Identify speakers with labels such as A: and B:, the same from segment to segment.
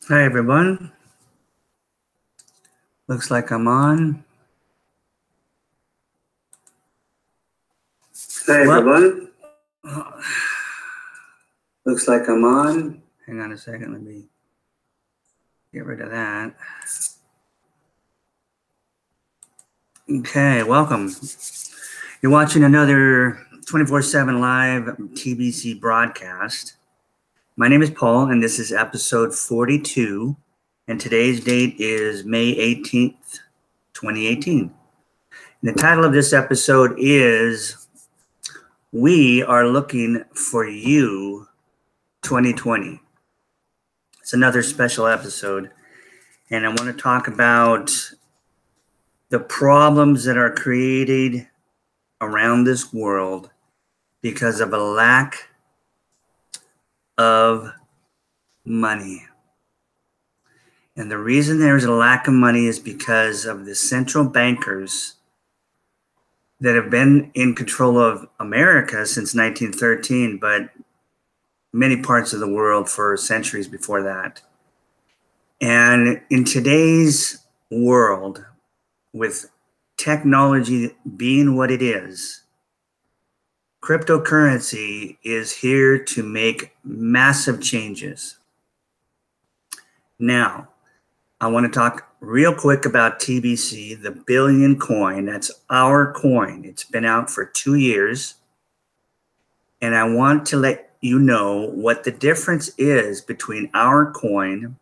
A: Hi everyone. Looks like I'm on.
B: Hi everyone.
A: Looks like I'm on. Hang on a second. Let me get rid of that. Okay, welcome. You're watching another 24/7 live TBC broadcast. My name is Paul, and this is episode 42. And today's date is May 18th, 2018. And the title of this episode is We Are Looking for You 2020. It's another special episode, and I want to talk about the problems that are created around this world because of a lack of money. And the reason there's a lack of money is because of the central bankers that have been in control of America since 1913, but many parts of the world for centuries before that. And in today's world, with technology being what it is, cryptocurrency is here to make massive changes. Now, I want to talk real quick about TBC, the billion coin. That's our coin. It's been out for 2 years. And I want to let you know what the difference is between our coin,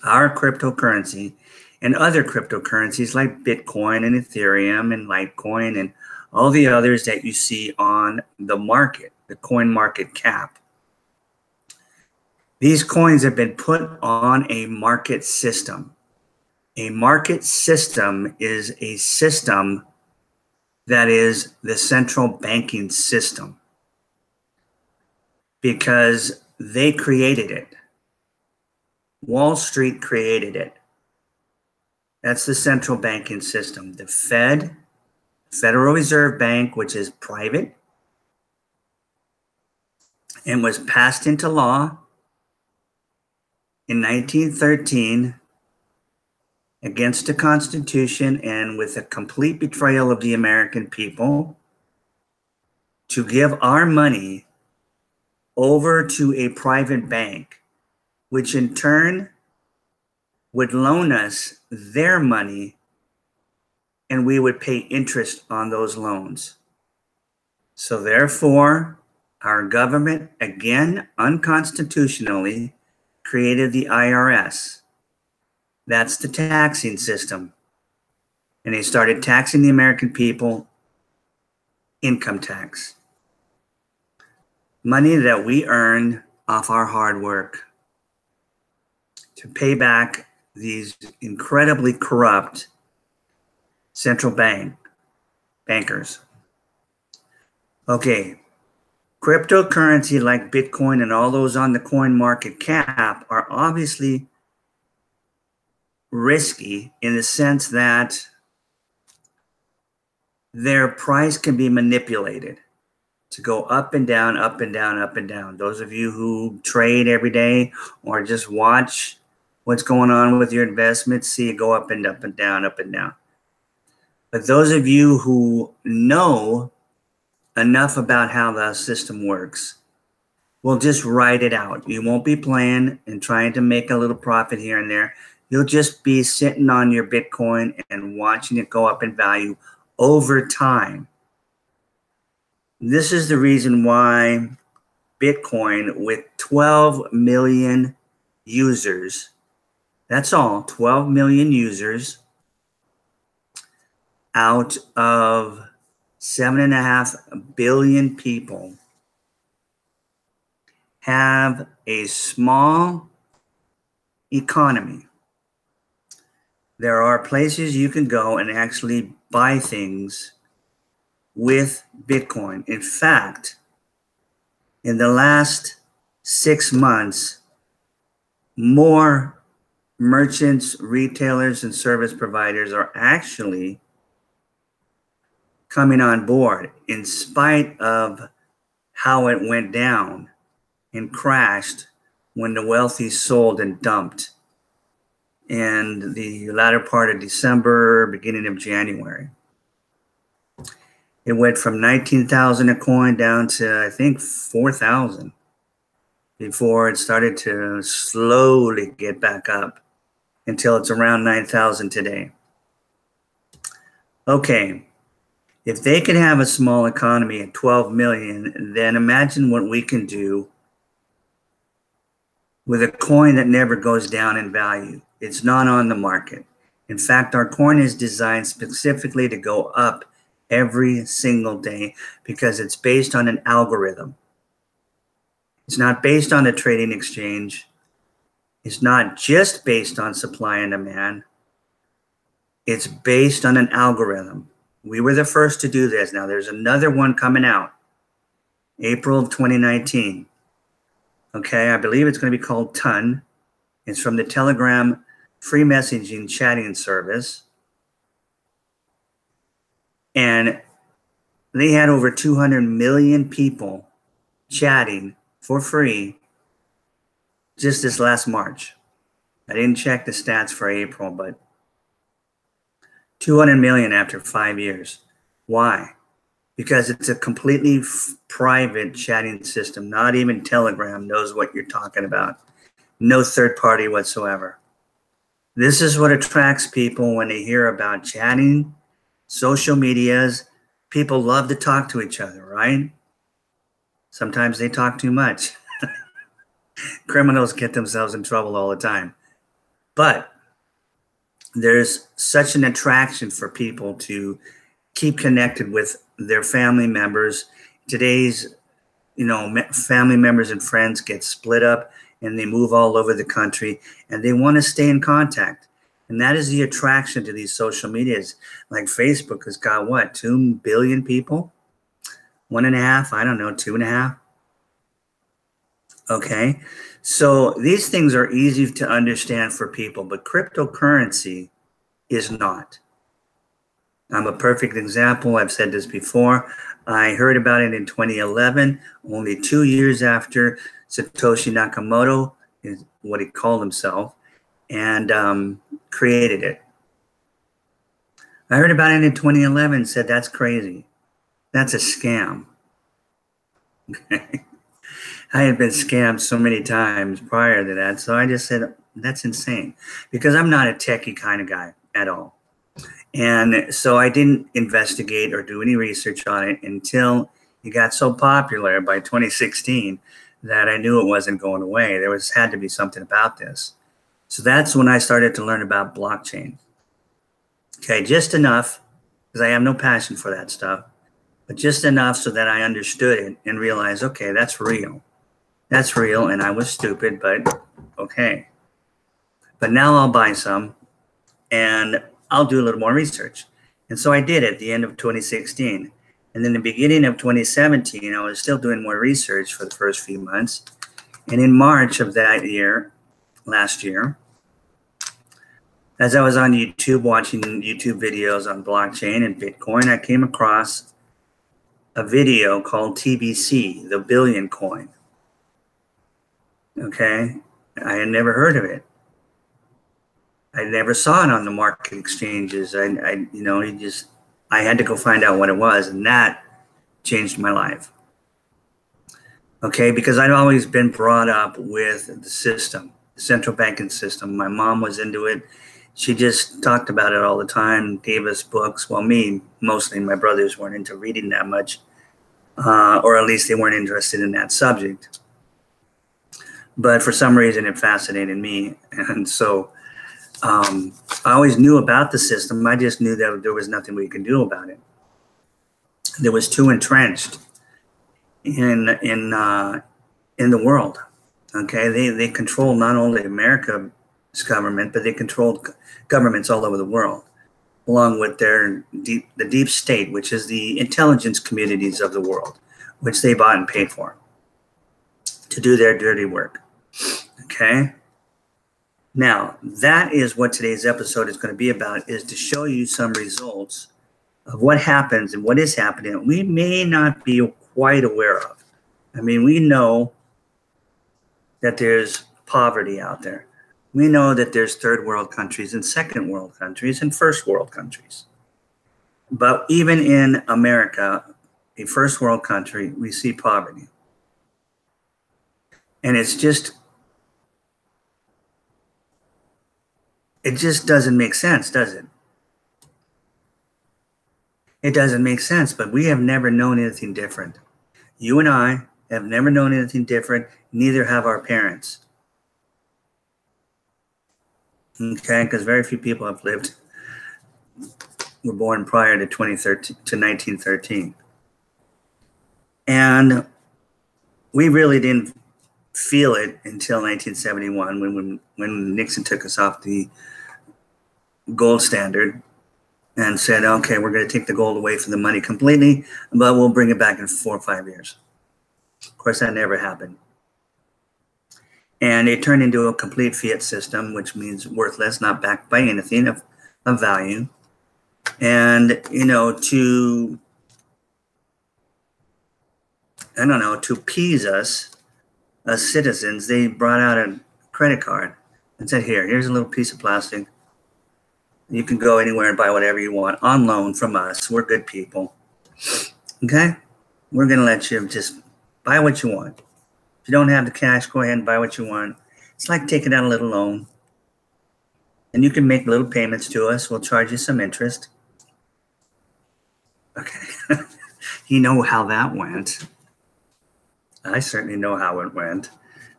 A: our cryptocurrency, and other cryptocurrencies like Bitcoin and Ethereum and Litecoin and all the others that you see on the market, the coin market cap. These coins have been put on a market system. A market system is a system that is the central banking system because they created it. Wall Street created it. That's the central banking system. The Fed, Federal Reserve Bank, which is private and was passed into law in 1913 against the Constitution and with a complete betrayal of the American people to give our money over to a private bank, which in turn would loan us their money and we would pay interest on those loans. So therefore, our government, again, unconstitutionally, created the IRS. That's the taxing system. And they started taxing the American people, income tax. Money that we earned off our hard work to pay back these incredibly corrupt central bankers. Okay, cryptocurrency like Bitcoin and all those on the coin market cap are obviously risky in the sense that their price can be manipulated to go up and down, up and down, up and down. Those of you who trade every day or just watch what's going on with your investments, see it go up and up and down, up and down. But those of you who know enough about how the system works will just ride it out. You won't be playing and trying to make a little profit here and there. You'll just be sitting on your Bitcoin and watching it go up in value over time. This is the reason why Bitcoin, with 12 million users, that's all, 12 million users out of 7.5 billion people, have a small economy. There are places you can go and actually buy things with Bitcoin. In fact, in the last 6 months, more merchants, retailers, and service providers are actually coming on board in spite of how it went down and crashed when the wealthy sold and dumped in the latter part of December, beginning of January. It went from 19,000 a coin down to, I think, 4,000 before it started to slowly get back up until it's around 9,000 today. Okay, if they can have a small economy at 12 million, then imagine what we can do with a coin that never goes down in value. It's not on the market. In fact, our coin is designed specifically to go up every single day because it's based on an algorithm. It's not based on a trading exchange. It's not just based on supply and demand. It's based on an algorithm. We were the first to do this. Now there's another one coming out, April of 2019. Okay, I believe it's going to be called TON. It's from the Telegram free messaging chatting service. And they had over 200 million people chatting for free just this last March. I didn't check the stats for April, but 200 million after 5 years. Why? Because it's a completely private chatting system. Not even Telegram knows what you're talking about. No third party whatsoever. This is what attracts people when they hear about chatting, social medias. People love to talk to each other, right? Sometimes they talk too much. Criminals get themselves in trouble all the time. But there's such an attraction for people to keep connected with their family members. Today's, family members and friends get split up and they move all over the country and they want to stay in contact. And that is the attraction to these social medias. Like Facebook has got what, 2 billion people? 1.5, I don't know, 2.5. Okay, so these things are easy to understand for people, but cryptocurrency is not. I'm a perfect example. I've said this before. I heard about it in 2011, only 2 years after Satoshi Nakamoto, is what he called himself, and created it. I heard about it in 2011 and said, that's crazy. That's a scam. Okay. I had been scammed so many times prior to that, so I just said, that's insane, because I'm not a techie kind of guy at all. And so I didn't investigate or do any research on it until it got so popular by 2016 that I knew it wasn't going away. There had to be something about this. So that's when I started to learn about blockchain. Okay, just enough, because I have no passion for that stuff, but just enough so that I understood it and realized, okay, that's real. That's real, and I was stupid, but okay. But now I'll buy some, and I'll do a little more research. And so I did at the end of 2016. And then the beginning of 2017, I was still doing more research for the first few months. And in March of that year, last year, as I was on YouTube watching YouTube videos on blockchain and Bitcoin, I came across a video called TBC, the billion coin. Okay, I had never heard of it. I never saw it on the market exchanges. I had to go find out what it was, and that changed my life. Okay, because I'd always been brought up with the system, the central banking system. My mom was into it. She just talked about it all the time, gave us books. Well, me, mostly my brothers weren't into reading that much, or at least they weren't interested in that subject. But for some reason, it fascinated me. And so I always knew about the system. I just knew that there was nothing we could do about it. There was too entrenched in the world. Okay, they control not only America's government, but they controlled governments all over the world, along with the deep state, which is the intelligence communities of the world, which they bought and paid for to do their dirty work. Okay. Now, that is what today's episode is going to be about, is to show you some results of what happens and what is happening that we may not be quite aware of. I mean, we know that there's poverty out there. We know that there's third world countries and second world countries and first world countries. But even in America, a first world country, we see poverty. And it just doesn't make sense, does it? It doesn't make sense, but we have never known anything different. You and I have never known anything different, neither have our parents. Okay, because very few people have were born prior to 1913. And we really didn't feel it until 1971 when Nixon took us off the gold standard and said, okay, we're going to take the gold away from the money completely, but we'll bring it back in 4 or 5 years. Of course, that never happened. And it turned into a complete fiat system, which means worthless, not backed by anything of value. And, you know, to appease us as citizens, they brought out a credit card and said, here's a little piece of plastic. You can go anywhere and buy whatever you want on loan from us. We're good people. Okay? We're going to let you just buy what you want. If you don't have the cash, go ahead and buy what you want. It's like taking out a little loan. And you can make little payments to us. We'll charge you some interest. Okay. You know how that went. I certainly know how it went.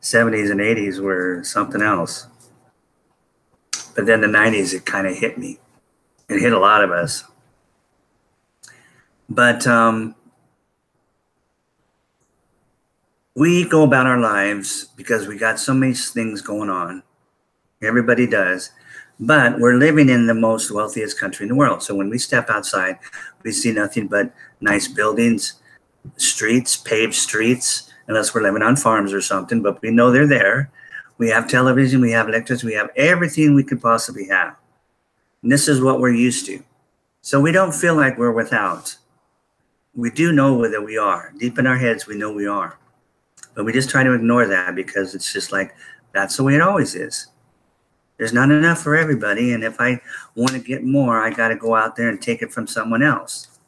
A: 70s and 80s were something else. But then the 90s, it kind of hit me. It hit a lot of us. But we go about our lives because we got so many things going on. Everybody does. But we're living in the most wealthiest country in the world. So when we step outside, we see nothing but nice buildings, streets, paved streets, unless we're living on farms or something, but we know they're there. We have television, we have electricity, we have everything we could possibly have. And this is what we're used to. So we don't feel like we're without. We do know that we are. Deep in our heads, we know we are. But we just try to ignore that because it's just like, that's the way it always is. There's not enough for everybody. And if I want to get more, I got to go out there and take it from someone else.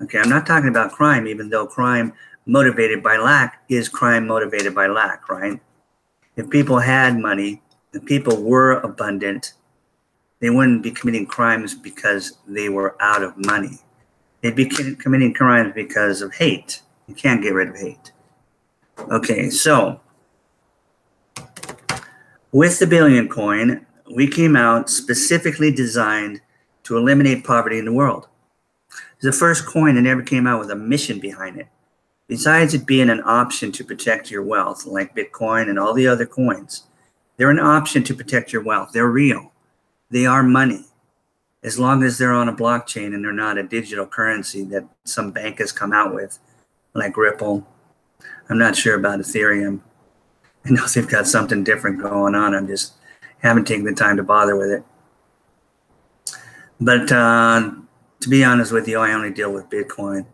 A: Okay, I'm not talking about crime, even though crime motivated by lack is crime motivated by lack, right? If people had money, if people were abundant, they wouldn't be committing crimes because they were out of money. They'd be committing crimes because of hate. You can't get rid of hate. Okay, so with the Billion Coin, we came out specifically designed to eliminate poverty in the world. It's the first coin that ever came out with a mission behind it. Besides it being an option to protect your wealth, like Bitcoin and all the other coins, they're an option to protect your wealth. They're real. They are money. As long as they're on a blockchain and they're not a digital currency that some bank has come out with, like Ripple. I'm not sure about Ethereum. I know they've got something different going on. I just haven't taken the time to bother with it. But to be honest with you, I only deal with Bitcoin.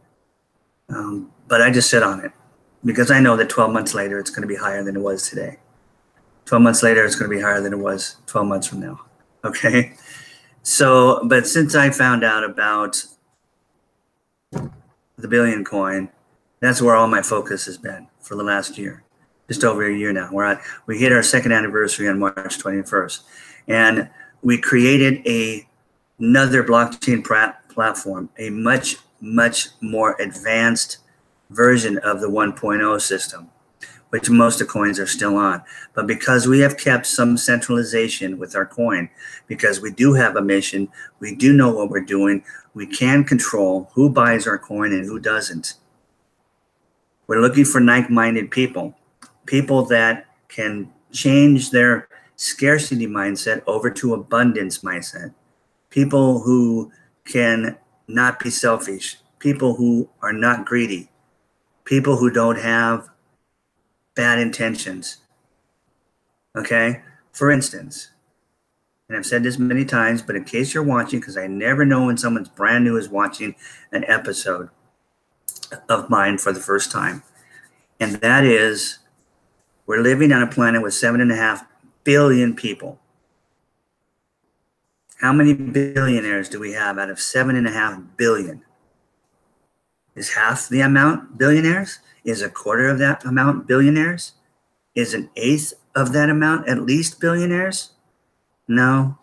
A: But I just sit on it because I know that 12 months later, it's going to be higher than it was today. 12 months later, it's going to be higher than it was 12 months from now. Okay. So, but since I found out about the Billion Coin, that's where all my focus has been for the last year, just over a year now. We hit our second anniversary on March 21st, and we created another blockchain platform, a much more advanced version of the 1.0 system, which most of the coins are still on. But because we have kept some centralization with our coin, because we do have a mission, we do know what we're doing, we can control who buys our coin and who doesn't. We're looking for like-minded people that can change their scarcity mindset over to abundance mindset, people who can not be selfish, people who are not greedy, people who don't have bad intentions. Okay? For instance, and I've said this many times, but in case you're watching, because I never know when someone's brand new is watching an episode of mine for the first time, and that is We're living on a planet with 7.5 billion people. How many billionaires do we have out of 7.5 billion? Is half the amount billionaires? Is a quarter of that amount billionaires? Is an eighth of that amount at least billionaires? No.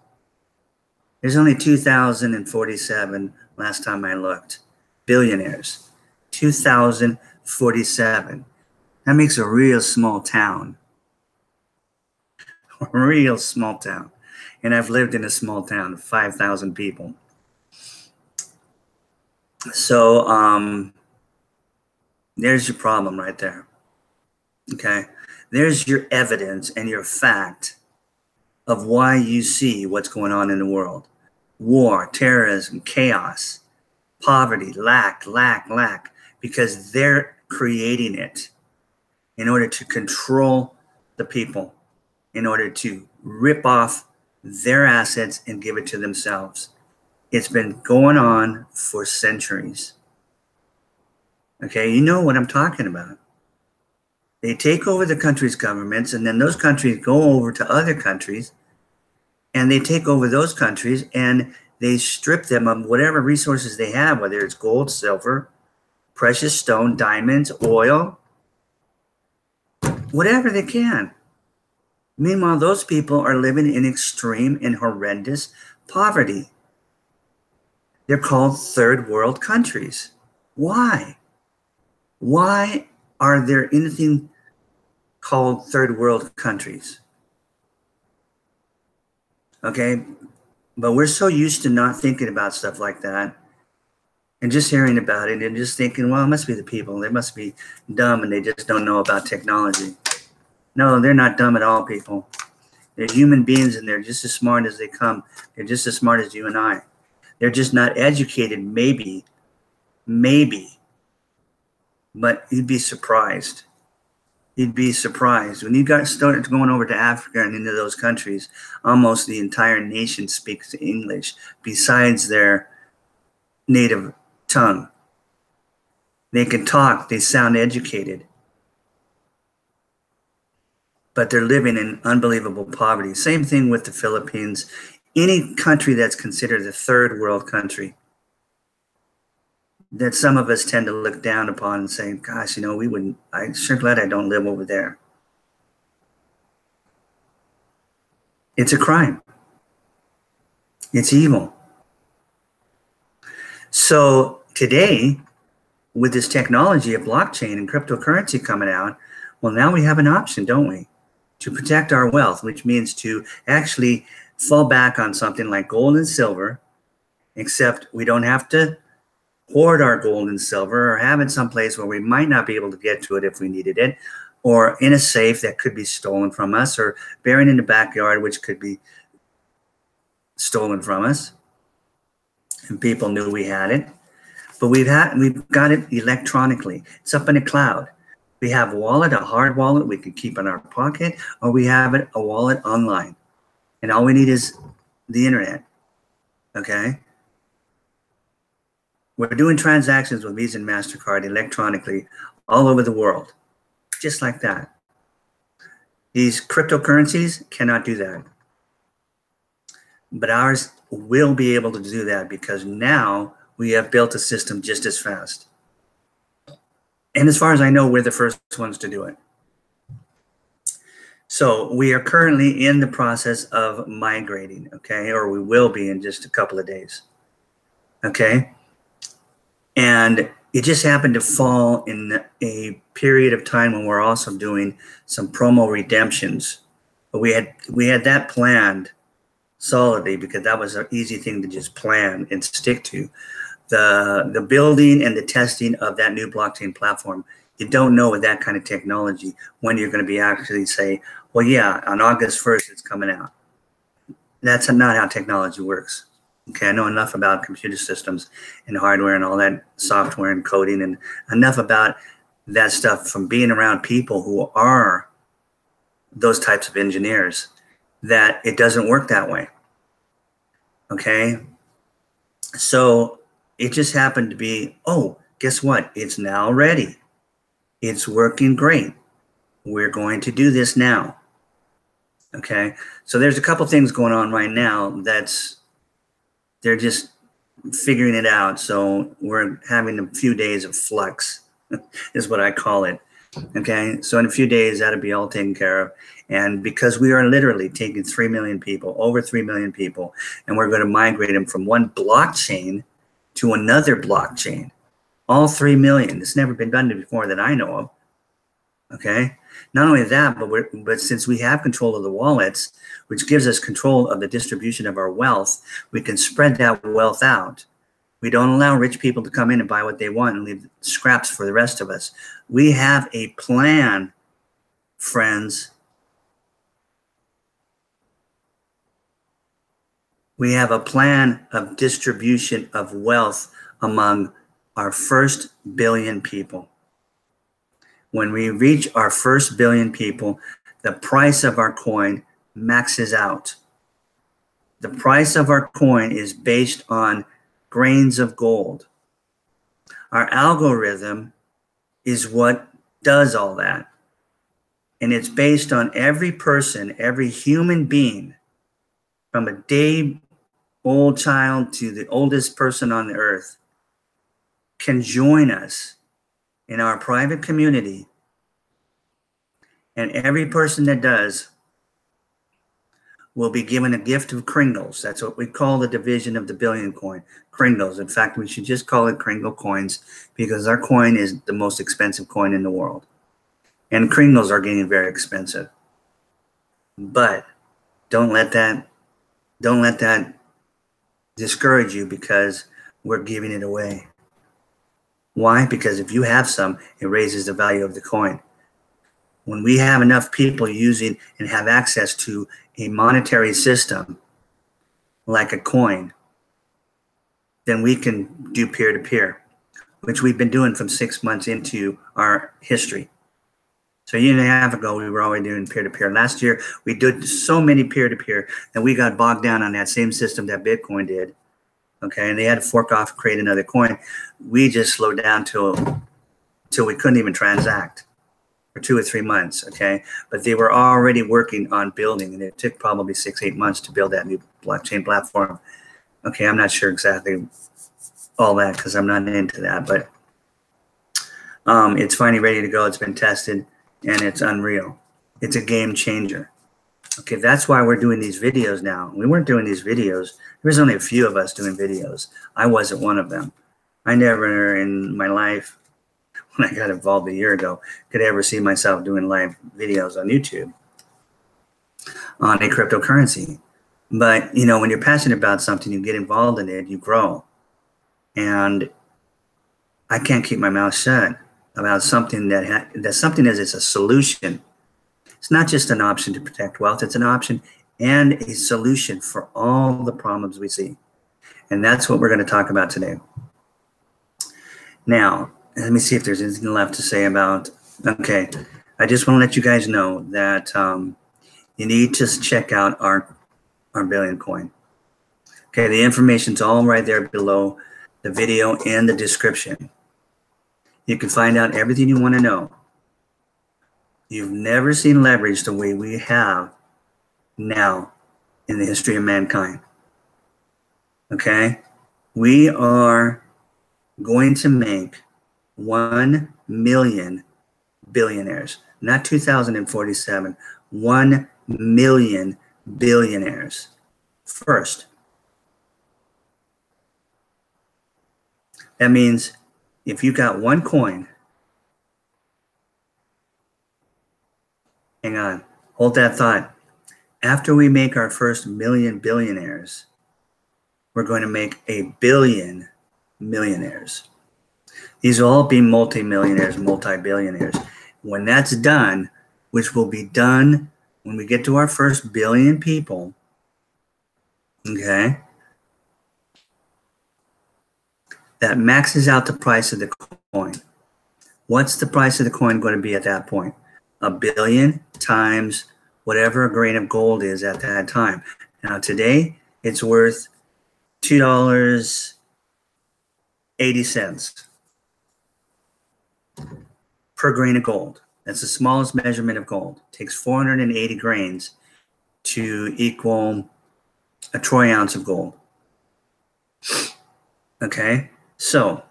A: There's only 2,047 last time I looked. Billionaires. 2,047. That makes a real small town. A real small town. And I've lived in a small town of 5,000 people. So there's your problem right there. Okay? There's your evidence and your fact of why you see what's going on in the world. War, terrorism, chaos, poverty, lack, because they're creating it in order to control the people, in order to rip off their assets and give it to themselves. It's been going on for centuries. Okay, you know what I'm talking about. They take over the country's governments, and then those countries go over to other countries, and they take over those countries, and they strip them of whatever resources they have, whether it's gold, silver, precious stone, diamonds, oil, whatever they can. Meanwhile, those people are living in extreme and horrendous poverty. They're called third world countries. Why? Why are there anything called third world countries? Okay, but we're so used to not thinking about stuff like that and just hearing about it and just thinking, well, it must be the people. They must be dumb and they just don't know about technology. No, they're not dumb at all, people. They're human beings and they're just as smart as they come. They're just as smart as you and I. They're just not educated, maybe, but you'd be surprised. You'd be surprised. When you started going over to Africa and into those countries, almost the entire nation speaks English besides their native tongue. They can talk, they sound educated, but they're living in unbelievable poverty. Same thing with the Philippines. Any country that's considered a third world country that some of us tend to look down upon and say, gosh, you know, I'm sure glad I don't live over there. It's a crime. It's evil. So today, with this technology of blockchain and cryptocurrency coming out, well, now we have an option, don't we? To protect our wealth, which means to actually fall back on something like gold and silver, except we don't have to hoard our gold and silver or have it someplace where we might not be able to get to it if we needed it, or in a safe that could be stolen from us, or buried in the backyard, which could be stolen from us, and people knew we had it. But we've got it electronically. It's up in the cloud. We have a wallet, a hard wallet we can keep in our pocket, or we have a wallet online. And all we need is the internet, okay? We're doing transactions with Visa and MasterCard electronically all over the world, just like that. These cryptocurrencies cannot do that. But ours will be able to do that because now we have built a system just as fast. And as far as I know, we're the first ones to do it. So we are currently in the process of migrating, okay? Or we will be in just a couple of days, okay? And it just happened to fall in a period of time when we're also doing some promo redemptions. But we had that planned solidly because that was an easy thing to just plan and stick to. The building and the testing of that new blockchain platform, you don't know with that kind of technology when you're going to be actually say, well, yeah, on August 1st, it's coming out. That's not how technology works. Okay, I know enough about computer systems and hardware and all that software and coding and enough about that stuff from being around people who are those types of engineers that it doesn't work that way. Okay, so it just happened to be, oh, guess what? It's now ready. It's working great. We're going to do this now. Okay, so there's a couple things going on right now they're just figuring it out. So we're having a few days of flux is what I call it. Okay, so in a few days that'll be all taken care of. And because we are literally taking 3 million people, over 3 million people, and we're going to migrate them from one blockchain to another blockchain, all 3 million. It's never been done before that I know of. Okay, not only that, but since we have control of the wallets, which gives us control of the distribution of our wealth, we can spread that wealth out. We don't allow rich people to come in and buy what they want and leave scraps for the rest of us. We have a plan, friends. We have a plan of distribution of wealth among our first billion people. When we reach our first billion people, the price of our coin maxes out. The price of our coin is based on grains of gold. Our algorithm is what does all that. And it's based on every person, every human being, from a day-old child to the oldest person on the earth, can join us in our private community. And every person that does will be given a gift of Kringles. That's what we call the division of the billion coin, Kringles. In fact, we should just call it Kringle coins because our coin is the most expensive coin in the world. And Kringles are getting very expensive. But don't let that discourage you because we're giving it away. Why? Because if you have some, it raises the value of the coin. When we have enough people using and have access to a monetary system like a coin, then we can do peer-to-peer, which we've been doing from 6 months into our history. So a year and a half ago, we were already doing peer-to-peer. Last year, we did so many peer-to-peer that we got bogged down on that same system that Bitcoin did. Okay, and they had to fork off and create another coin. We just slowed down till we couldn't even transact for 2 or 3 months, okay? But they were already working on building, and it took probably 6-8 months to build that new blockchain platform. Okay, I'm not sure exactly all that because I'm not into that, but it's finally ready to go. It's been tested, and it's unreal. It's a game changer. Okay, that's why we're doing these videos now. We weren't doing these videos. There was only a few of us doing videos. I wasn't one of them. I never in my life, when I got involved a year ago, could ever see myself doing live videos on YouTube on a cryptocurrency. But, you know, when you're passionate about something, you get involved in it, you grow. And I can't keep my mouth shut about something that something is it's a solution. It's not just an option to protect wealth. It's an option and a solution for all the problems we see. And that's what we're going to talk about today. Now, let me see if there's anything left to say about, okay, I just want to let you guys know that you need to check out our billion coin. Okay, the information's all right there below the video and the description. You can find out everything you want to know. You've never seen leverage the way we have now in the history of mankind. Okay? We are going to make 1 million billionaires, not 2047, 1 million billionaires first. That means if you got one coin, hang on, hold that thought. After we make our first million billionaires, we're going to make 1 billion millionaires. These will all be multimillionaires, multi-billionaires. When that's done, which will be done when we get to our first billion people, okay, that maxes out the price of the coin. What's the price of the coin going to be at that point? 1 billion times whatever a grain of gold is at that time. Now today, it's worth $2.80 per grain of gold. That's the smallest measurement of gold. It takes 480 grains to equal a troy ounce of gold. Okay, so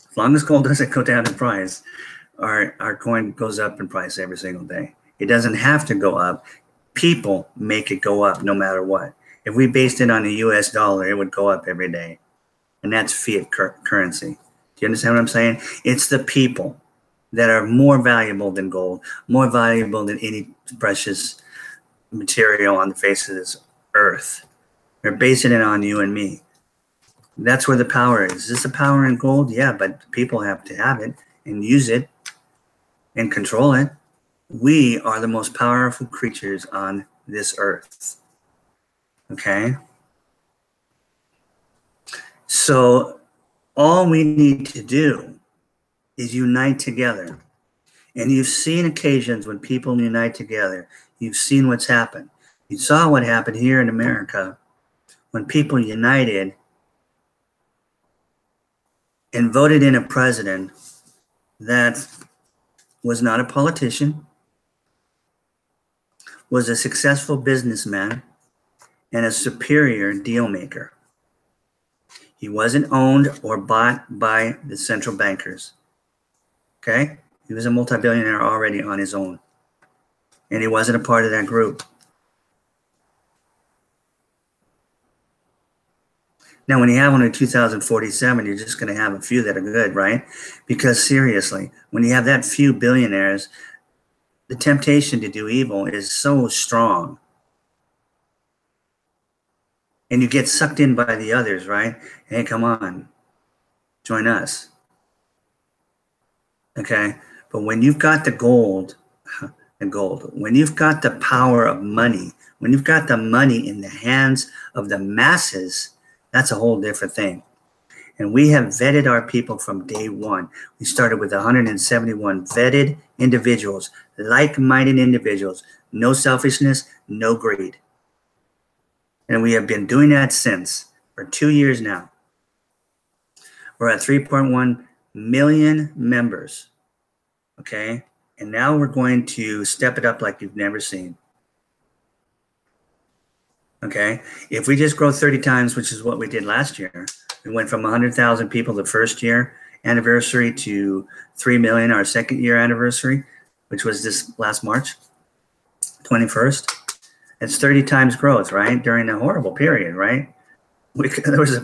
A: as long as gold doesn't go down in price, our coin goes up in price every single day. It doesn't have to go up. People make it go up no matter what. If we based it on the US dollar, it would go up every day. And that's fiat currency. Do you understand what I'm saying? It's the people that are more valuable than gold, more valuable than any precious material on the face of this earth. They're basing it on you and me. That's where the power is. Is this the power in gold? Yeah, but people have to have it and use it and control it. We are the most powerful creatures on this earth. Okay? So all we need to do is unite together. And you've seen occasions when people unite together. You've seen what's happened. You saw what happened here in America when people united and voted in a president that was not a politician, was a successful businessman, and a superior deal maker. He wasn't owned or bought by the central bankers. Okay? He was a multi-billionaire already on his own. And he wasn't a part of that group. Now, when you have one in 2047, you're just going to have a few that are good, right? Because seriously, when you have that few billionaires, the temptation to do evil is so strong. And you get sucked in by the others, right? Hey, come on, join us. Okay? But when you've got the gold, when you've got the power of money, when you've got the money in the hands of the masses, that's a whole different thing. And we have vetted our people from day one. We started with 171 vetted individuals, like-minded individuals, no selfishness, no greed. And we have been doing that since for 2 years now. We're at 3.1 million members. Okay? And now we're going to step it up like you've never seen. Okay? If we just grow 30 times, which is what we did last year, we went from 100,000 people the first year anniversary to 3 million our second year anniversary, which was this last March 21st. It's 30 times growth, right? During a horrible period, right? There was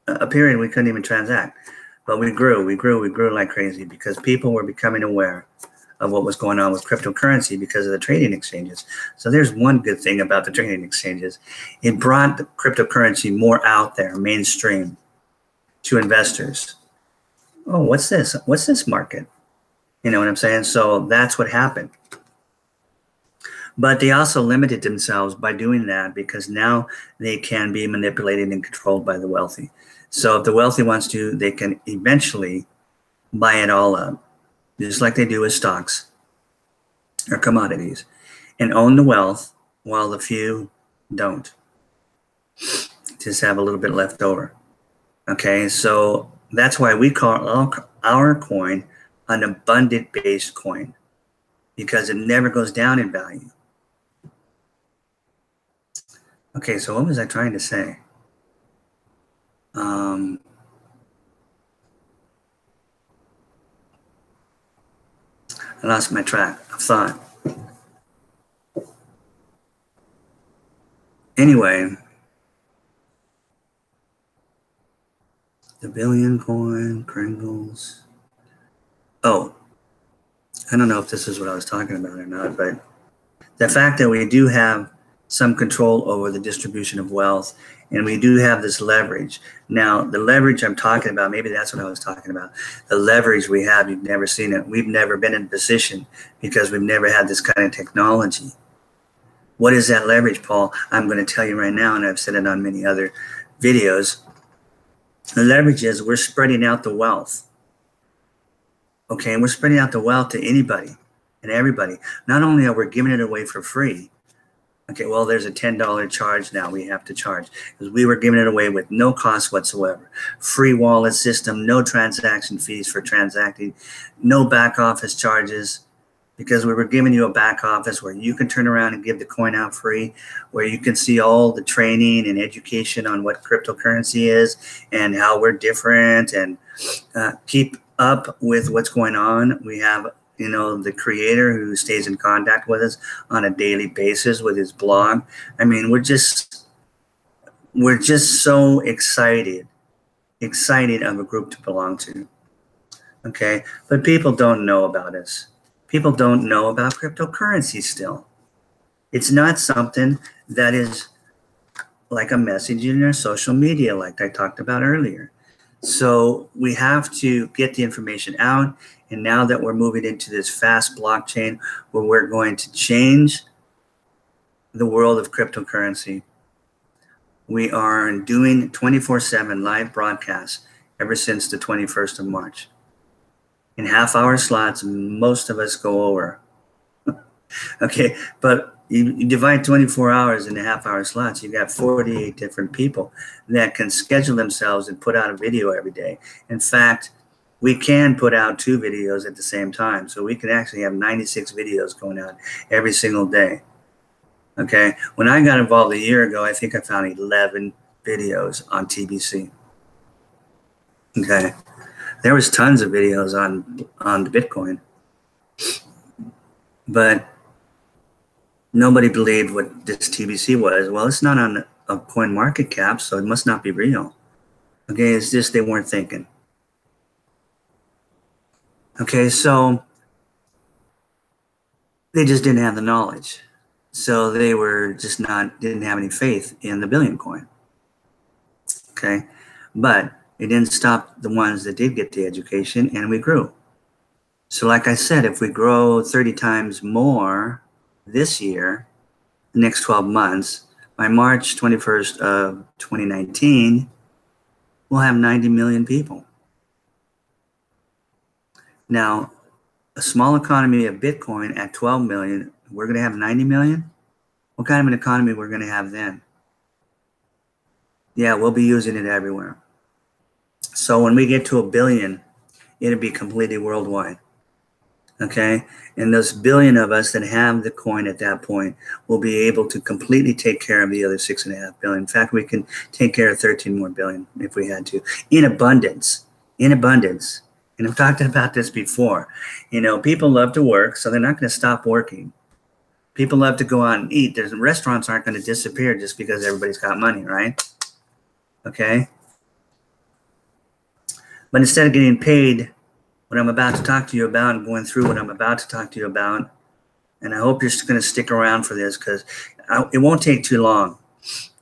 A: a period we couldn't even transact. But we grew like crazy because people were becoming aware of what was going on with cryptocurrency because of the trading exchanges. So there's one good thing about the trading exchanges. It brought the cryptocurrency more out there, mainstream, to investors. Oh, what's this? What's this market? You know what I'm saying? So that's what happened. But they also limited themselves by doing that because now they can be manipulated and controlled by the wealthy. So if the wealthy wants to, they can eventually buy it all up, just like they do with stocks or commodities, and own the wealth while the few don't. Just have a little bit left over. Okay, so that's why we call our coin an abundant-based coin, because it never goes down in value. Okay, so what was I trying to say? I lost my track of thought. Anyway, the billion coin, Kringles. Oh, I don't know if this is what I was talking about or not, but the fact that we do have some control over the distribution of wealth, and we do have this leverage. Now, the leverage I'm talking about, maybe that's what I was talking about. The leverage we have, you've never seen it. We've never been in a position because we've never had this kind of technology. What is that leverage, Paul? I'm going to tell you right now, and I've said it on many other videos. The leverage is we're spreading out the wealth. Okay, and we're spreading out the wealth to anybody and everybody. Not only are we giving it away for free, okay, well, there's a $10 charge now we have to charge because we were giving it away with no cost whatsoever. Free wallet system, no transaction fees for transacting, no back office charges because we were giving you a back office where you can turn around and give the coin out free, where you can see all the training and education on what cryptocurrency is and how we're different, and keep up with what's going on. We have, you know, the creator who stays in contact with us on a daily basis with his blog. I mean, we're just so excited of a group to belong to. Okay, but people don't know about us. People don't know about cryptocurrency still. It's not something that is like a message in our social media, like I talked about earlier. So we have to get the information out. And now that we're moving into this fast blockchain where we're going to change the world of cryptocurrency, we are doing 24/7 live broadcasts ever since the 21st of March. In half-hour slots, most of us go over. Okay, but you divide 24 hours into half-hour slots, you've got 48 different people that can schedule themselves and put out a video every day. In fact, we can put out 2 videos at the same time. So we can actually have 96 videos going out every single day. Okay, when I got involved a year ago, I think I found 11 videos on TBC. Okay, there was tons of videos on the Bitcoin, but nobody believed what this TBC was. Well, it's not on a coin market cap, so it must not be real. Okay, it's just they weren't thinking. Okay, so they just didn't have the knowledge. So they were just didn't have any faith in the billion coin. Okay, but it didn't stop the ones that did get the education, and we grew. So like I said, if we grow 30 times more this year, the next 12 months, by March 21st of 2019, we'll have 90 million people. Now, a small economy of Bitcoin at 12 million, we're going to have 90 million? What kind of an economy we're going to have then? Yeah, we'll be using it everywhere. So when we get to 1 billion, it'll be completely worldwide. Okay? And those billion of us that have the coin at that point will be able to completely take care of the other 6.5 billion. In fact, we can take care of 13 more billion if we had to. In abundance. In abundance. And I've talked about this before. You know, people love to work, so they're not going to stop working. People love to go out and eat. Restaurants aren't going to disappear just because everybody's got money, right? Okay? But instead of getting paid what I'm about to talk to you about and going through what I'm about to talk to you about, and I hope you're going to stick around for this because it won't take too long,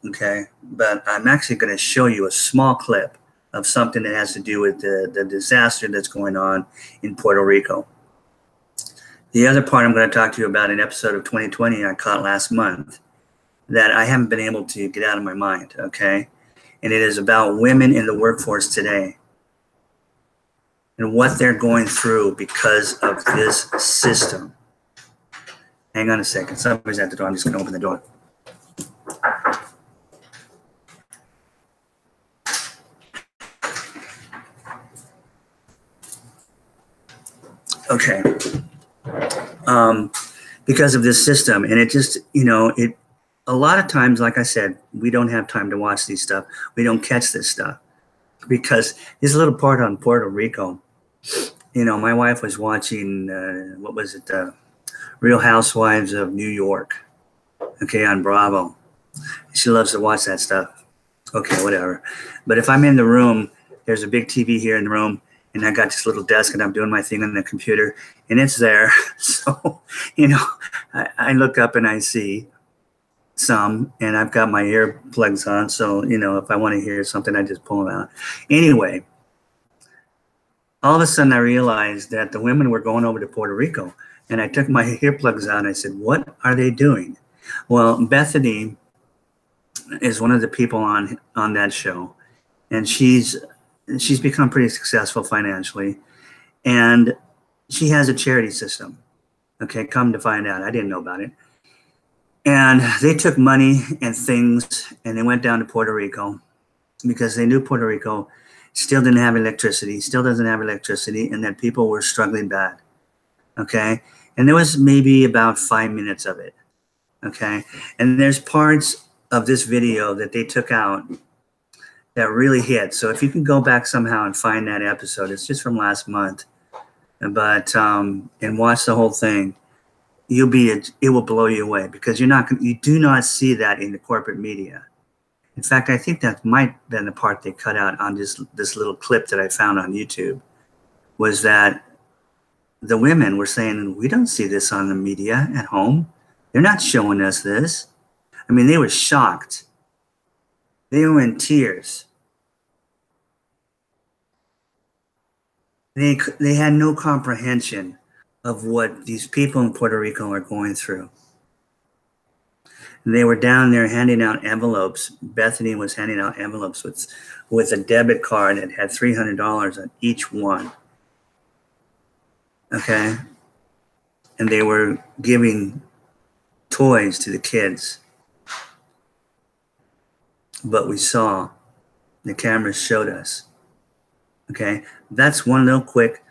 A: okay? But I'm actually going to show you a small clip of something that has to do with the disaster that's going on in Puerto Rico. The other part I'm going to talk to you about, an episode of 2020 I caught last month that I haven't been able to get out of my mind, okay? And it is about women in the workforce today and what they're going through because of this system. Hang on a second. Somebody's at the door. I'm just going to open the door. Okay. Because of this system, and it just, you know, a lot of times, like I said, we don't have time to watch these stuff. We don't catch this stuff because this little part on Puerto Rico, you know, my wife was watching, what was it? Real Housewives of New York. Okay. On Bravo. She loves to watch that stuff. Okay. Whatever. But if I'm in the room, there's a big TV here in the room, and I got this little desk and I'm doing my thing on the computer and it's there. So, you know, I look up and I see some, and I've got my earplugs on. So, you know, if I want to hear something, I just pull them out. Anyway, all of a sudden I realized that the women were going over to Puerto Rico, and I took my earplugs out and I said, what are they doing? Well, Bethany is one of the people on that show, and she's become pretty successful financially, and she has a charity system. Okay, come to find out, I didn't know about it. And they took money and things, and they went down to Puerto Rico because they knew Puerto Rico still didn't have electricity, still doesn't have electricity, and that people were struggling bad. Okay, And there was maybe about 5 minutes of it. Okay. And there's parts of this video that they took out that really hit. So if you can go back somehow and find that episode, it's just from last month, but and watch the whole thing, it will blow you away, because you do not see that in the corporate media. In fact, I think that might have been the part they cut out on this little clip that I found on YouTube, was that the women were saying, we don't see this on the media at home. They're not showing us this. I mean, they were shocked. They were in tears. They had no comprehension of what these people in Puerto Rico are going through. And they were down there handing out envelopes. Bethany was handing out envelopes with a debit card that had $300 on each one. Okay? And they were giving toys to the kids. But we saw, the cameras showed us. Okay? That's one little quick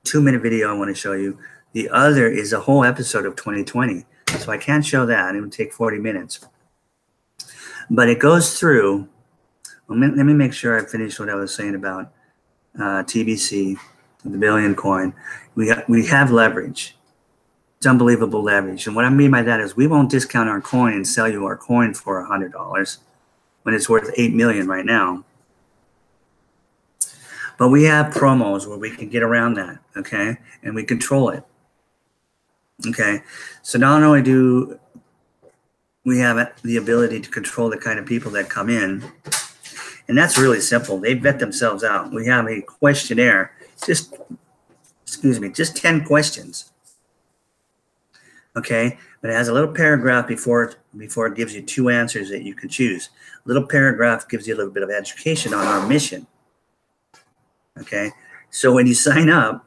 A: 2-minute video I want to show you. The other is a whole episode of 2020. So I can't show that. It would take 40 minutes. But it goes through. Let me make sure I finish what I was saying about TBC, the billion coin. We have leverage. It's unbelievable leverage. And what I mean by that is we won't discount our coin and sell you our coin for $100 when it's worth $8 million right now. But we have promos where we can get around that, okay? And we control it. Okay, so not only do we have the ability to control the kind of people that come in, and that's really simple. They vet themselves out. We have a questionnaire, just 10 questions. Okay, but it has a little paragraph before it gives you 2 answers that you can choose. A little paragraph gives you a little bit of education on our mission. Okay, so when you sign up,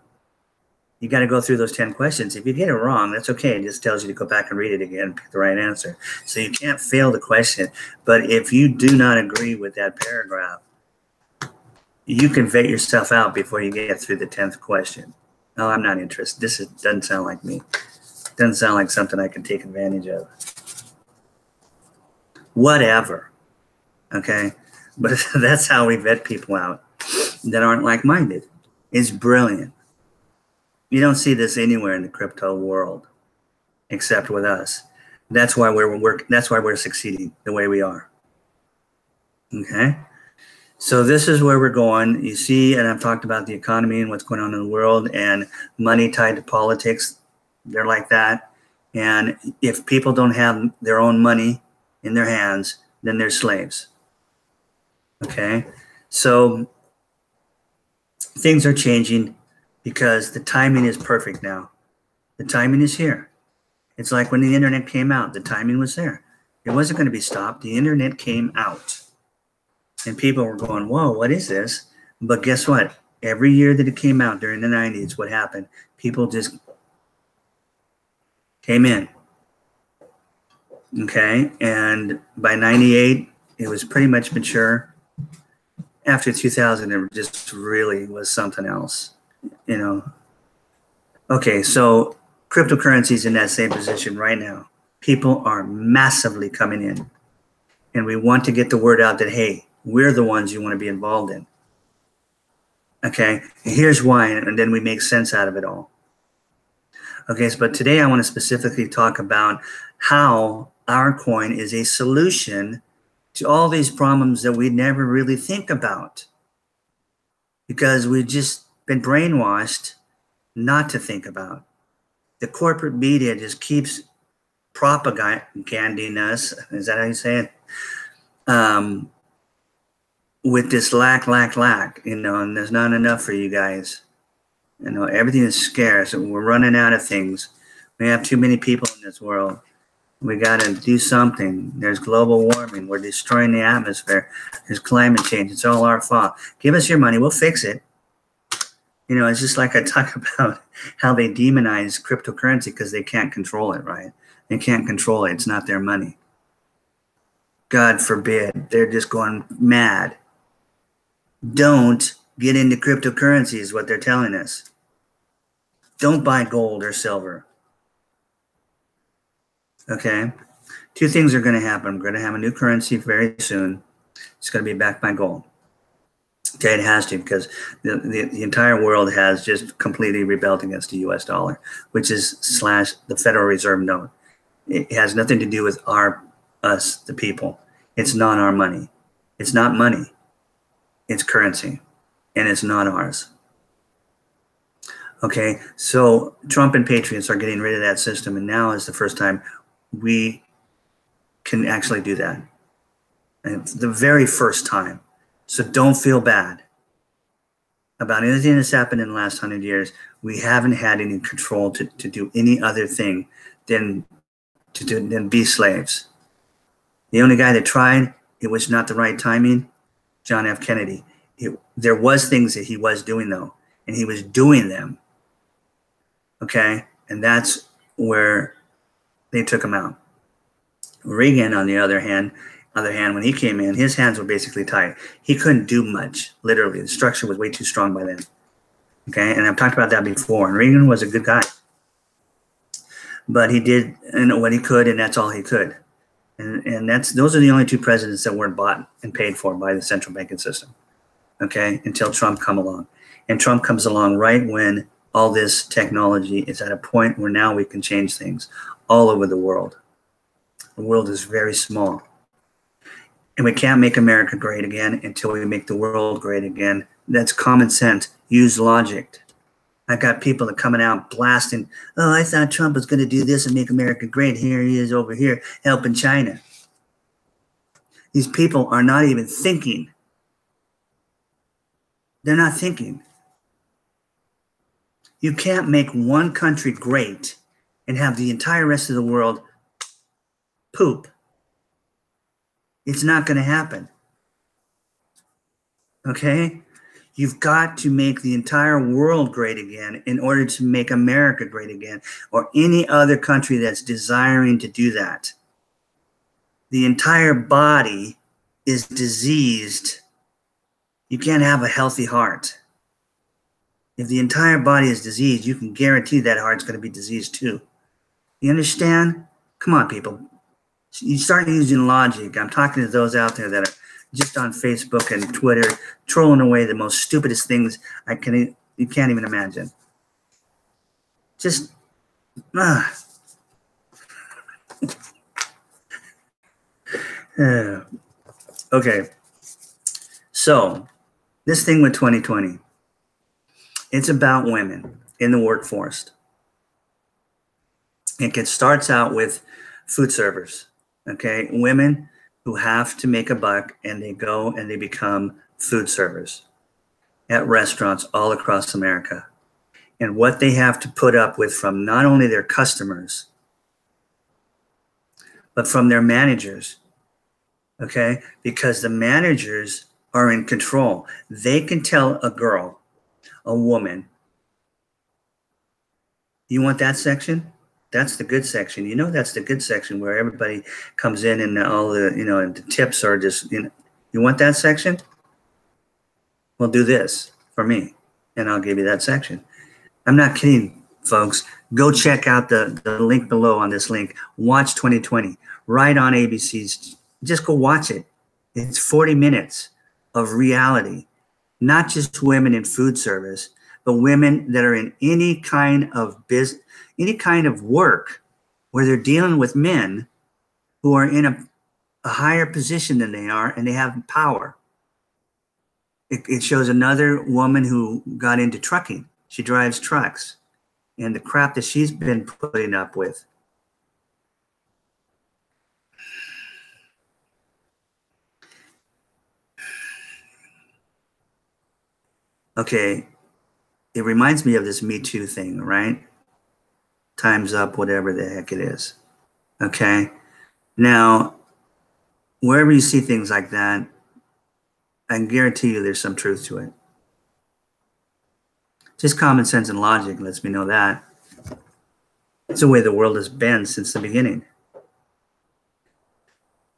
A: you got to go through those 10 questions. If you get it wrong, that's okay. It just tells you to go back and read it again and pick the right answer. So you can't fail the question. But if you do not agree with that paragraph, you can vet yourself out before you get through the 10th question. No, I'm not interested. Doesn't sound like me. Doesn't sound like something I can take advantage of. Whatever. Okay? But that's how we vet people out that aren't like-minded. It's brilliant. You don't see this anywhere in the crypto world, except with us. That's why we're succeeding the way we are. Okay, so this is where we're going. You see, and I've talked about the economy and what's going on in the world, and money tied to politics. They're like that. And if people don't have their own money in their hands, then they're slaves. Okay, so things are changing, because the timing is perfect now. The timing is here. It's like when the internet came out, the timing was there. It wasn't going to be stopped. The internet came out. And people were going, whoa, what is this? But guess what? Every year that it came out during the 90s, what happened? People just came in. Okay? And by 98, it was pretty much mature. After 2000, it just really was something else. You know, okay, so cryptocurrency is in that same position right now. People are massively coming in, and we want to get the word out that, hey, we're the ones you want to be involved in. Okay, here's why, and then we make sense out of it all. Okay, but today I want to specifically talk about how our coin is a solution to all these problems that we never really think about, because we just been brainwashed not to think about. The corporate media just keeps propaganding us, is that how you say it? With this lack, you know, and there's not enough for you guys. You know, everything is scarce, and we're running out of things. We have too many people in this world. We got to do something. There's global warming. We're destroying the atmosphere. There's climate change. It's all our fault. Give us your money. We'll fix it. You know, it's just like I talk about how they demonize cryptocurrency because they can't control it, right? They can't control it. It's not their money. God forbid. They're just going mad. Don't get into cryptocurrency is what they're telling us. Don't buy gold or silver. Okay? Two things are going to happen. We're going to have a new currency very soon. It's going to be backed by gold. Okay, it has to, because the entire world has just completely rebelled against the US dollar, which is / the Federal Reserve note. It has nothing to do with us, the people. It's not our money. It's not money. It's currency, and it's not ours. Okay, so Trump and Patriots are getting rid of that system, and now is the first time we can actually do that. And it's the very first time. So don't feel bad about anything that's happened in the last 100 years. We haven't had any control to do any other thing than be slaves. The only guy that tried, it was not the right timing, John F. Kennedy. There was things that he was doing, though, and he was doing them. Okay, and that's where they took him out. Reagan, on the other hand, when he came in, his hands were basically tied. He couldn't do much, literally. The structure was way too strong by then. Okay, and I've talked about that before. And Reagan was a good guy, but he did what he could, and that's all he could. And those are the only two presidents that weren't bought and paid for by the central banking system. Okay, until Trump come along, and Trump comes along right when all this technology is at a point where now we can change things all over the world. The world is very small. And we can't make America great again until we make the world great again. That's common sense. Use logic. I got people that coming out blasting, oh, I thought Trump was going to do this and make America great. Here he is over here helping China. These people are not even thinking. They're not thinking. You can't make one country great and have the entire rest of the world poop. It's not going to happen. Okay? You've got to make the entire world great again in order to make America great again, or any other country that's desiring to do that. The entire body is diseased. You can't have a healthy heart. If the entire body is diseased, you can guarantee that heart's going to be diseased too. You understand? Come on, people. You start using logic. I'm talking to those out there that are just on Facebook and Twitter, trolling away the most stupidest things you can't even imagine. Just, okay. So, this thing with 2020, it's about women in the workforce. It starts out with food servers. Okay, women who have to make a buck, and they go and they become food servers at restaurants all across America. And what they have to put up with from not only their customers, but from their managers. Okay, because the managers are in control. They can tell a girl, a woman, you want that section? That's the good section. You know, that's the good section where everybody comes in and all the, the tips are just, you want that section? Well, do this for me, and I'll give you that section. I'm not kidding, folks. Go check out the link below on this link. Watch 2020 right on ABC's. Just go watch it. It's 40 minutes of reality, not just women in food service, but women that are in any kind of business, any kind of work where they're dealing with men who are in a higher position than they are, and they have power. It shows another woman who got into trucking. She drives trucks, and the crap that she's been putting up with. Okay, it reminds me of this Me Too thing, right? Time's up, whatever the heck it is. Okay, now, wherever you see things like that, I can guarantee you there's some truth to it. Just common sense and logic lets me know that. It's the way the world has been since the beginning.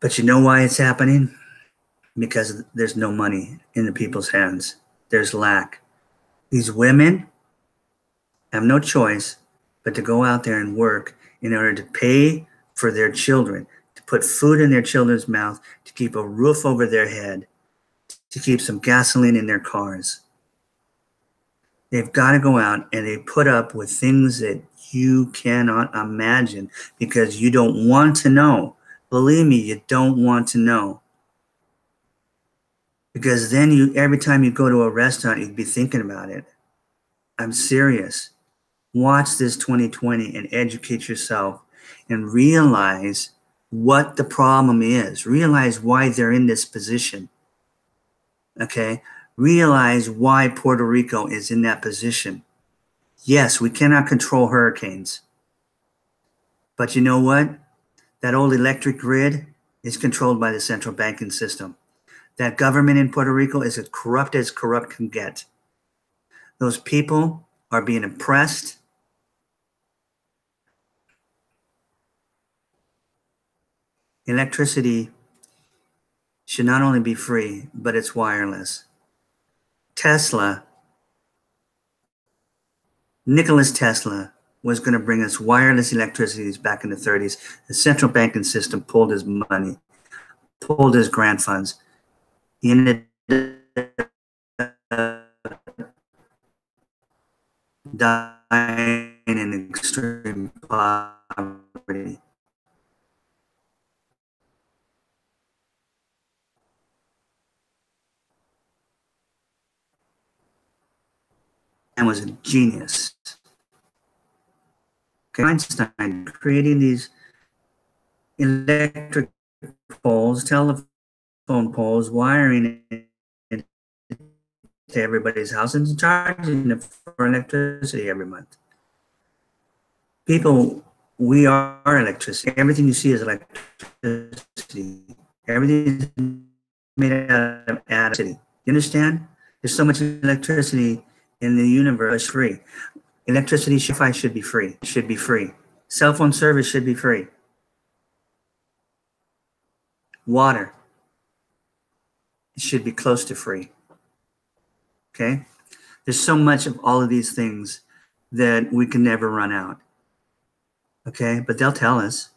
A: But you know why it's happening? Because there's no money in the people's hands. There's lack. These women have no choice but to go out there and work in order to pay for their children, to put food in their children's mouth, to keep a roof over their head, to keep some gasoline in their cars. They've got to go out and they put up with things that you cannot imagine because you don't want to know. Believe me, you don't want to know. Because then every time you go to a restaurant, you'd be thinking about it. I'm serious. Watch this 2020 and educate yourself and realize what the problem is. Realize why they're in this position. Okay? Realize why Puerto Rico is in that position. Yes, we cannot control hurricanes. But you know what? That old electric grid is controlled by the central banking system. That government in Puerto Rico is as corrupt can get. Those people are being oppressed. Electricity should not only be free, but it's wireless. Nikola Tesla was going to bring us wireless electricity back in the 30s. The central banking system pulled his money, pulled his grant funds. He ended up dying in extreme poverty. And was a genius. Okay, Einstein creating these electric poles, telephone poles, wiring it to everybody's house and charging them for electricity every month. People, we are electricity. Everything you see is electricity. Everything is made out of electricity. You understand? There's so much electricity in the universe free. Electricity should be free. It should be free. Cell phone service should be free. Water, it should be close to free. Okay? There's so much of all of these things that we can never run out. Okay? But they'll tell us,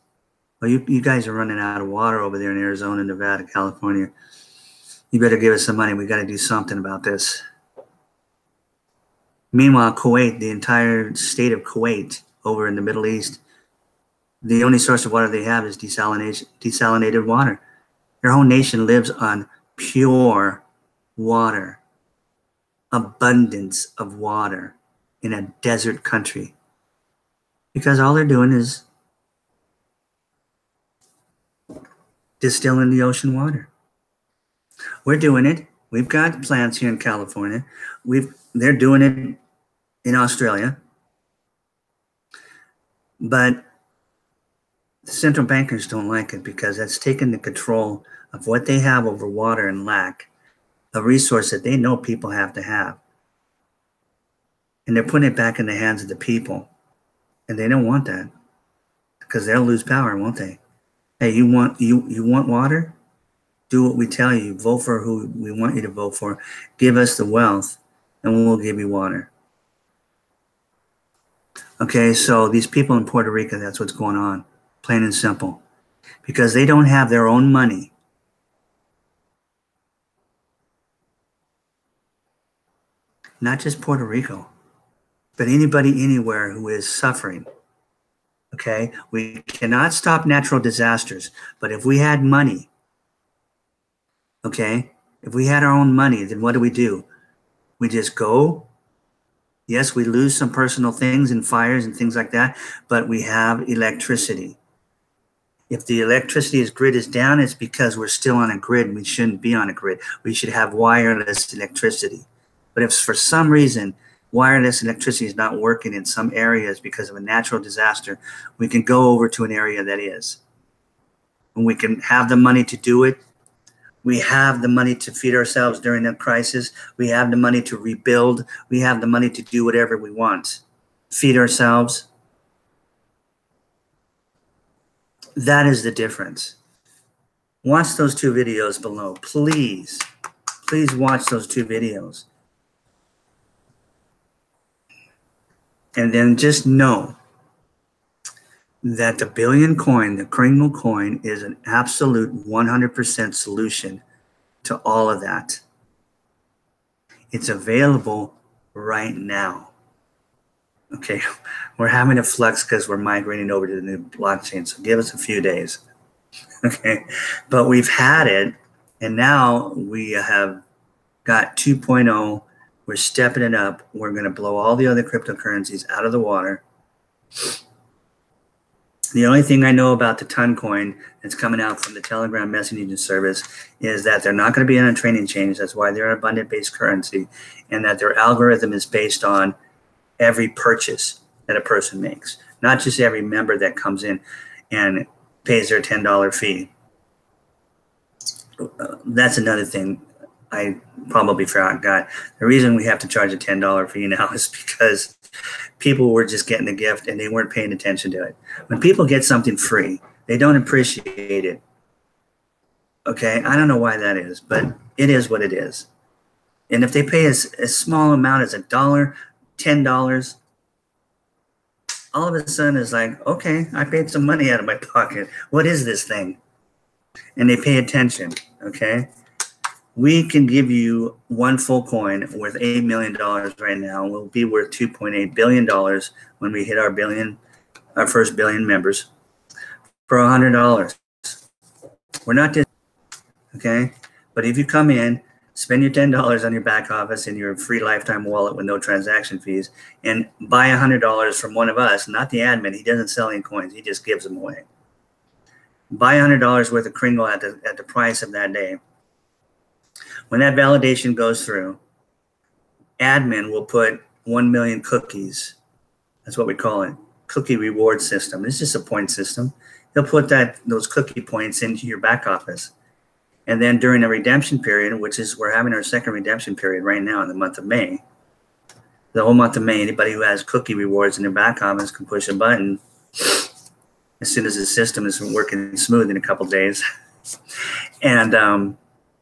A: well, you guys are running out of water over there in Arizona, Nevada, California. You better give us some money. We got to do something about this. Meanwhile, Kuwait, the entire state of Kuwait over in the Middle East, the only source of water they have is desalinated water. Their whole nation lives on pure water, abundance of water in a desert country. Because all they're doing is distilling the ocean water. We're doing it. We've got plants here in California. They're doing it in Australia. But the central bankers don't like it because that's taken the control of what they have over water and lack, a resource that they know people have to have. And they're putting it back in the hands of the people. And they don't want that because they'll lose power, won't they? Hey, you want water? Do what we tell you. Vote for who we want you to vote for. Give us the wealth and we'll give you water. Okay, so these people in Puerto Rico, that's what's going on, plain and simple. Because they don't have their own money. Not just Puerto Rico, but anybody anywhere who is suffering. Okay, we cannot stop natural disasters, but if we had money, okay, if we had our own money, then what do? We just go. Yes, we lose some personal things and fires and things like that, but we have electricity. If the electricity grid is down, it's because we're still on a grid. We shouldn't be on a grid. We should have wireless electricity. But if for some reason wireless electricity is not working in some areas because of a natural disaster, we can go over to an area that is. And we can have the money to do it. We have the money to feed ourselves during that crisis. We have the money to rebuild. We have the money to do whatever we want. Feed ourselves. That is the difference. Watch those two videos below. Please. Please watch those two videos. And then just know that the billion coin, the Kringle coin, is an absolute 100% solution to all of that. It's available right now. Okay, we're having a flux because we're migrating over to the new blockchain, so give us a few days. Okay, but we've had it, and now we have got 2.0. We're stepping it up. We're going to blow all the other cryptocurrencies out of the water. The only thing I know about the Ton coin that's coming out from the Telegram messaging service is that they're not going to be on a trading chain. That's why they're an abundant-based currency, and that their algorithm is based on every purchase that a person makes, not just every member that comes in and pays their $10 fee. That's another thing I probably forgot. The reason we have to charge a $10 fee now is because people were just getting the gift and they weren't paying attention to it. When people get something free, they don't appreciate it. Okay, I don't know why that is, but it is what it is. And if they pay a small amount as $1, $10, all of a sudden it's like, okay, I paid some money out of my pocket. What is this thing? And they pay attention, okay? We can give you one full coin worth $8 million right now. We'll be worth $2.8 billion when we hit our first billion members for $100. We're not just, okay? But if you come in, spend your $10 on your back office in your free lifetime wallet with no transaction fees, and buy $100 from one of us, not the admin. He doesn't sell any coins. He just gives them away. Buy $100 worth of Kringle at the price of that day. When that validation goes through, admin will put 1 million cookies. That's what we call it, cookie reward system. It's just a point system. He'll put those cookie points into your back office. And then during a redemption period, which is we're having our second redemption period right now in the month of May. The whole month of May, anybody who has cookie rewards in their back office can push a button as soon as the system is working smooth in a couple days, and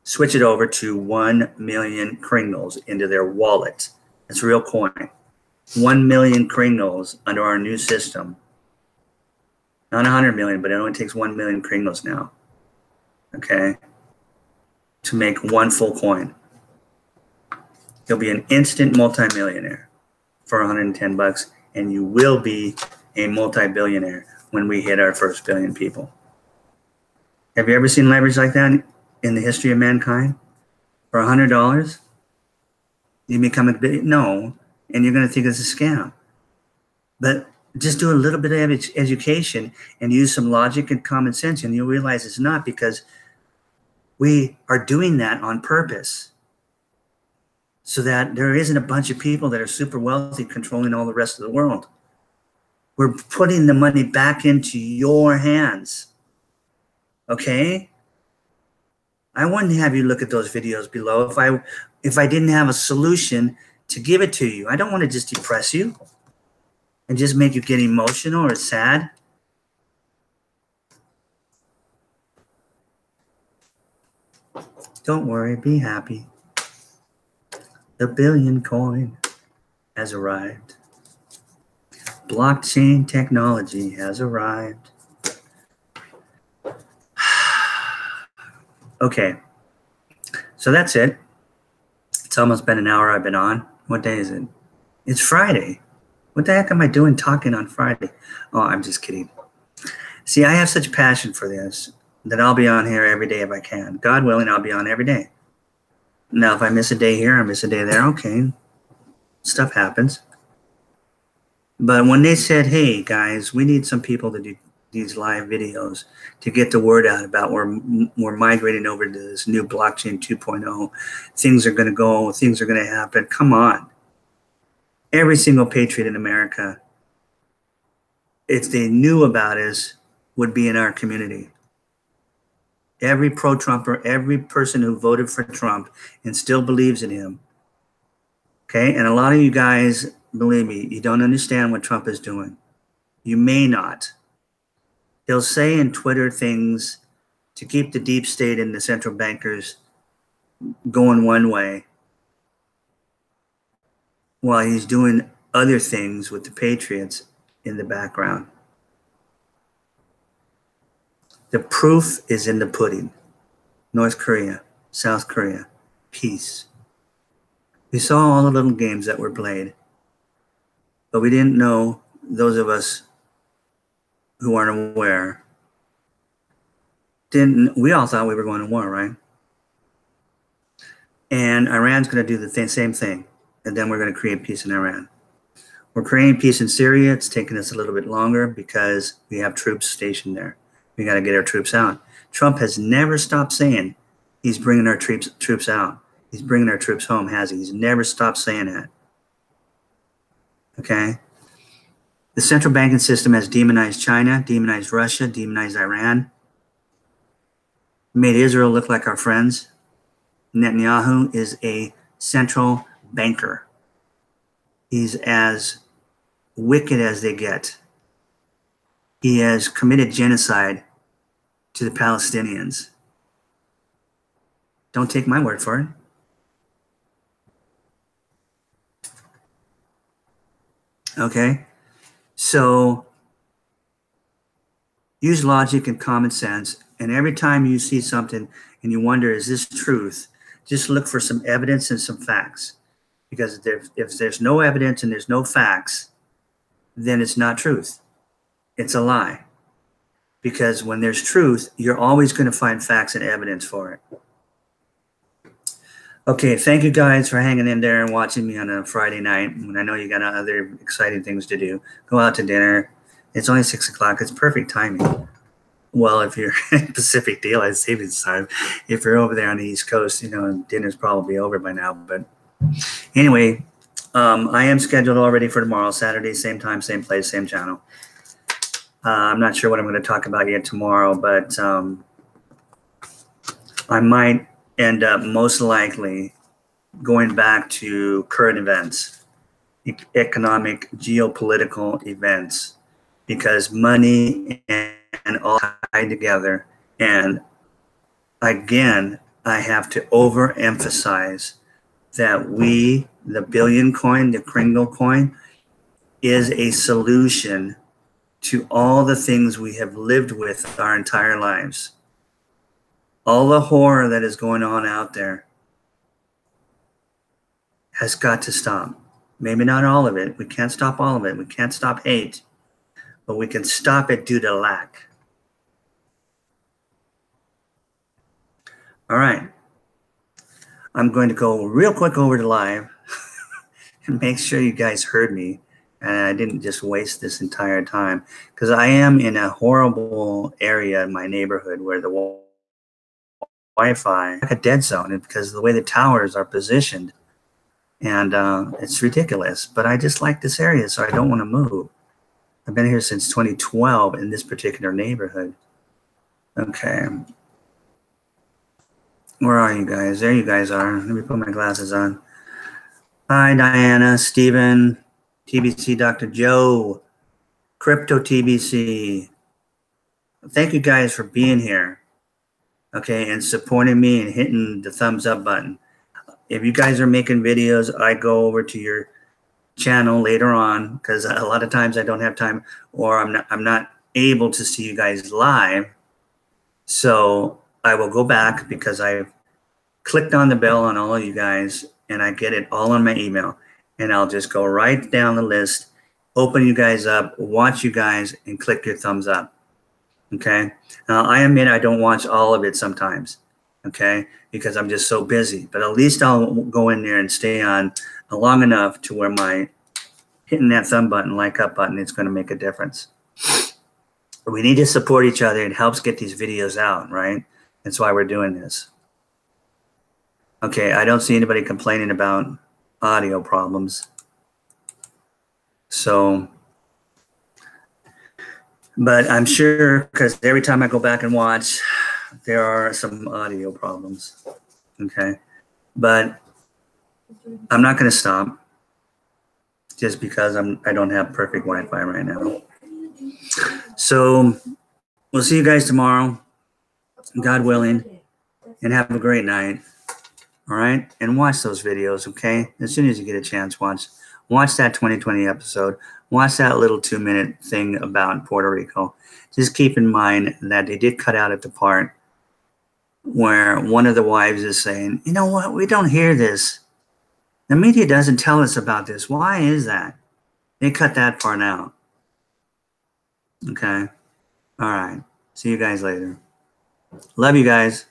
A: switch it over to 1 million Kringles into their wallet. It's real coin. 1 million Kringles under our new system. Not 100 million, but it only takes 1 million Kringles now. Okay? To make one full coin. You'll be an instant multimillionaire for 110 bucks, and you will be a multi-billionaire when we hit our first billion people. Have you ever seen leverage like that in the history of mankind? For $100, you become a billion? No, and you're going to think it's a scam. But just do a little bit of education and use some logic and common sense, and you'll realize it's not, because we are doing that on purpose so that there isn't a bunch of people that are super wealthy controlling all the rest of the world. We're putting the money back into your hands. Okay? I wouldn't have you look at those videos below if I didn't have a solution to give it to you. I don't want to just depress you and just make you get emotional or sad. Don't worry, be happy. The billion coin has arrived. Blockchain technology has arrived. Okay, so that's it. It's almost been an hour I've been on. What day is it? It's Friday. What the heck am I doing talking on Friday? Oh, I'm just kidding. See, I have such passion for this that I'll be on here every day if I can. God willing, I'll be on every day. Now, if I miss a day here, I miss a day there, okay. Stuff happens. But when they said, hey, guys, we need some people to do these live videos to get the word out about we're migrating over to this new blockchain 2.0. Things are going to go. Things are going to happen. Come on. Every single patriot in America, if they knew about us, would be in our community. Every pro-Trumper, every person who voted for Trump and still believes in him. Okay? And a lot of you guys, believe me, you don't understand what Trump is doing. You may not. He'll say in Twitter things to keep the deep state and the central bankers going one way while he's doing other things with the Patriots in the background. The proof is in the pudding. North Korea, South Korea, peace. We saw all the little games that were played, but we didn't know, those of us who aren't aware, we all thought we were going to war, right? And Iran's going to do the same thing, and then we're going to create peace in Iran. We're creating peace in Syria. It's taking us a little bit longer because we have troops stationed there. We got to get our troops out. Trump has never stopped saying he's bringing our troops out. He's bringing our troops home, has he? He's never stopped saying that. Okay? The central banking system has demonized China, demonized Russia, demonized Iran, made Israel look like our friends. Netanyahu is a central banker. He's as wicked as they get. He has committed genocide to the Palestinians. Don't take my word for it. Okay? So use logic and common sense. And every time you see something and you wonder, is this truth? Just look for some evidence and some facts. Because if there's no evidence and there's no facts, then it's not truth. It's a lie. Because when there's truth, you're always going to find facts and evidence for it. Okay, thank you guys for hanging in there and watching me on a Friday night when I know you got other exciting things to do. Go out to dinner. It's only 6 o'clock. It's perfect timing. Well, if you're in Pacific Daylight Savings Time, if you're over there on the East Coast, you know, dinner's probably over by now. But anyway, I am scheduled already for tomorrow, Saturday, same time, same place, same channel. I'm not sure what I'm going to talk about yet tomorrow, but I might end up most likely going back to current events, economic, geopolitical events, because money and all tied together. And again, I have to overemphasize that we, the billion coin, the Kringle coin, is a solution to all the things we have lived with our entire lives. All the horror that is going on out there has got to stop. Maybe not all of it. We can't stop all of it. We can't stop hate, but we can stop it due to lack. All right. I'm going to go real quick over to live and make sure you guys heard me and I didn't just waste this entire time, because I am in a horrible area in my neighborhood where the Wi-Fi, like a dead zone, because of the way the towers are positioned, and it's ridiculous. But I just like this area, so I don't want to move. I've been here since 2012 in this particular neighborhood. Okay. Where are you guys? There you guys are. Let me put my glasses on. Hi, Diana, Stephen, TBC, Dr. Joe, Crypto TBC. Thank you guys for being here. Okay, and supporting me and hitting the thumbs up button. If you guys are making videos, I go over to your channel later on, because a lot of times I don't have time, or I'm not able to see you guys live. So I will go back, because I've clicked on the bell on all of you guys and I get it all on my email, and I'll just go right down the list, open you guys up, watch you guys, and click your thumbs up. Okay. Now I admit I don't watch all of it sometimes. Okay. Because I'm just so busy, but at least I'll go in there and stay on long enough to where my hitting that thumb button, like up button, it's going to make a difference. We need to support each other. It helps get these videos out, right? That's why we're doing this. Okay, I don't see anybody complaining about audio problems. So, but I'm sure, because every time I go back and watch, there are some audio problems. Okay, but I'm not going to stop just because I don't have perfect Wi-Fi right now. So we'll see you guys tomorrow, God willing, and have a great night. All right, and watch those videos, okay? As soon as you get a chance, watch Watch that 2020 episode. Watch that little 2-minute thing about Puerto Rico. Just keep in mind that they did cut out at the part where one of the wives is saying, you know what, we don't hear this. The media doesn't tell us about this. Why is that? They cut that part out. Okay. All right. See you guys later. Love you guys.